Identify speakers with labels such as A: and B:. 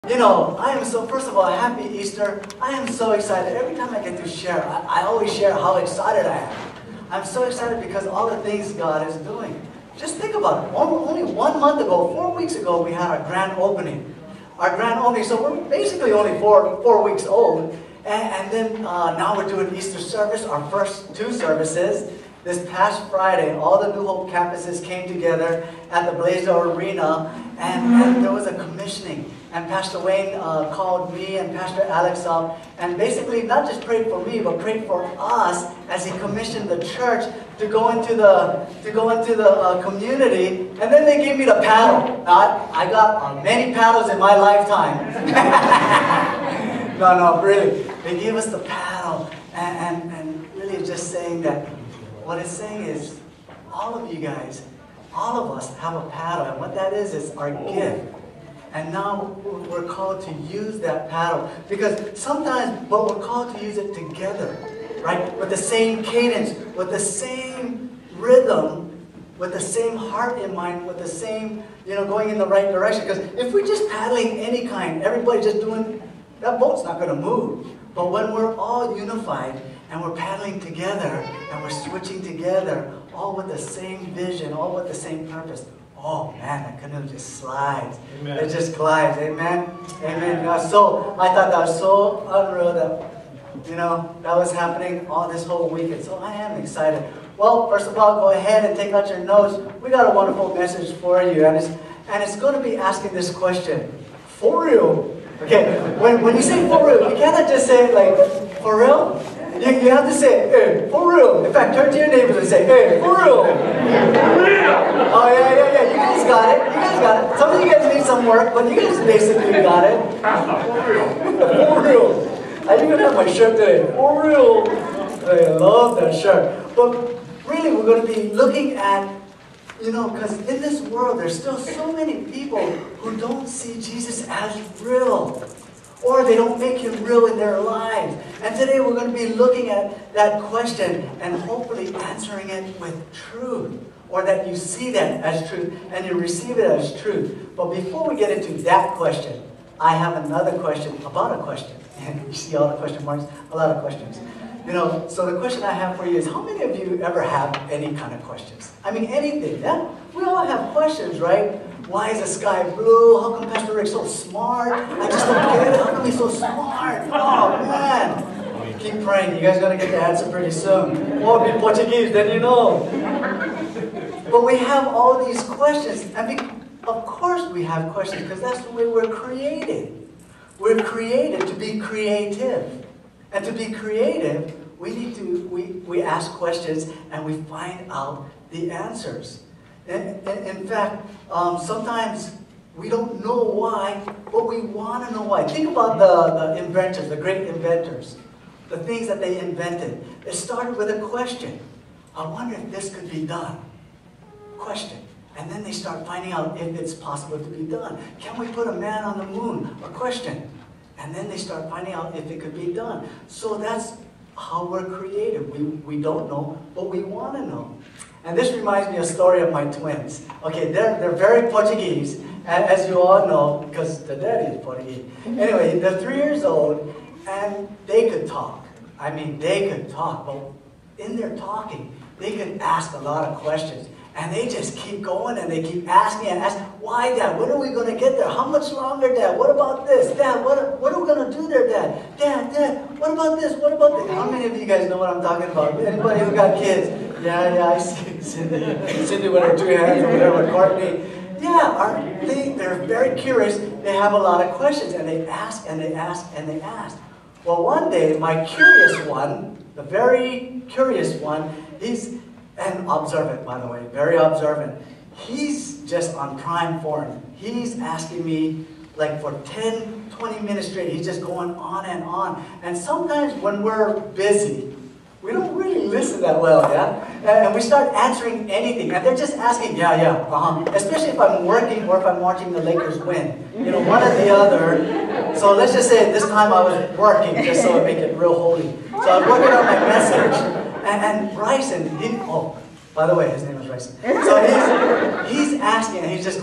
A: First of all, happy Easter. I am so excited. Every time I get to share, I always share how excited I am. I'm so excited because all the things God is doing. Just think about it. Only 1 month ago, 4 weeks ago, we had our grand opening. So we're basically only four weeks old. And then now we're doing Easter service, our first 2 services. This past Friday, all the New Hope campuses came together at the Blaisdell Arena, and there was a commissioning. And Pastor Wayne called me and Pastor Alex up, and basically not just prayed for me, but prayed for us as he commissioned the church to go into the community. And then they gave me the paddle. Now, I got many paddles in my lifetime. No, really. They gave us the paddle, and really just saying that. What it's saying is, all of you guys, all of us have a paddle, and what that is our gift. And now we're called to use that paddle, because sometimes, but we're called to use it together, right? With the same cadence, with the same rhythm, with the same heart in mind, with the same, going in the right direction. Because if we're just paddling any kind, everybody just doing, that boat's not going to move. But when we're all unified, and we're paddling together, and we're switching together, all with the same vision, all with the same purpose. Oh man, that canoe just slides. Amen. It just glides. Amen? Amen. I thought that was so unreal that, that was happening all this whole weekend. So I am excited. Well, first of all, go ahead and take out your notes. We got a wonderful message for you, and it's going to be asking this question. For real? Okay, when you say for real, you cannot just say like, for real? You have to say, hey, for real. In fact, turn to your neighbors and say, hey, for real. For real. Oh, yeah. You guys got it. Some of you guys need some work, but you guys basically got it. For real. For real. I even have my shirt today. For real. I love that shirt. But really, we're going to be looking at, because in this world, there's still so many people who don't see Jesus as real. Or they don't make him real in their lives. And today we're going to be looking at that question and hopefully answering it with truth. Or that you see that as truth and you receive it as truth. But before we get into that question, I have another question about a question. And you see all the question marks? A lot of questions. So the question I have for you is, how many of you ever have any kind of questions? I mean, anything, yeah? We all have questions, right? Why is the sky blue? How come Pastor Rick's so smart? I just don't get it. How come he's so smart? Oh, man. Keep praying. You guys are going to get the answer pretty soon. Or be Portuguese, then you know. But we have all these questions. And of course we have questions, because that's the way we're created. We're created to be creative. And to be creative, we ask questions and we find out the answers. In fact, sometimes we don't know why, but we want to know why. Think about the inventors, the great inventors, the things that they invented. It started with a question. I wonder if this could be done. Question. And then they start finding out if it's possible to be done. Can we put a man on the moon? A question. And then they start finding out if it could be done. So that's how we're created. We don't know, but we want to know. And this reminds me of a story of my twins. Okay, they're very Portuguese, as you all know, because the daddy is Portuguese. Anyway, they're 3 years old, and they could talk. I mean, they could talk, but in their talking, they could ask a lot of questions. And they just keep going, and they keep asking and asking, why, Dad? When are we going to get there? How much longer, Dad? What about this? Dad, what are we going to do there, Dad? Dad, what about this? What about this? How many of you guys know what I'm talking about? Anybody who got kids? Yeah, I see Cindy with her 2 hands or whatever, Courtney. Yeah, they're very curious. They have a lot of questions, and they ask, and they ask, and they ask. Well, one day, my curious one, the very curious one, and observant, by the way, very observant. He's just on prime form. He's asking me, like for 10, 20 minutes straight, he's just going on and on. And sometimes when we're busy, we don't really listen that well, yeah? And we start answering anything, and they're just asking, yeah, especially if I'm working or if I'm watching the Lakers win. One or the other. So let's just say this time I was working, just so I make it real holy. So I was working on my message. And Bryson, by the way, his name is Bryson. So he's asking, and he's just going,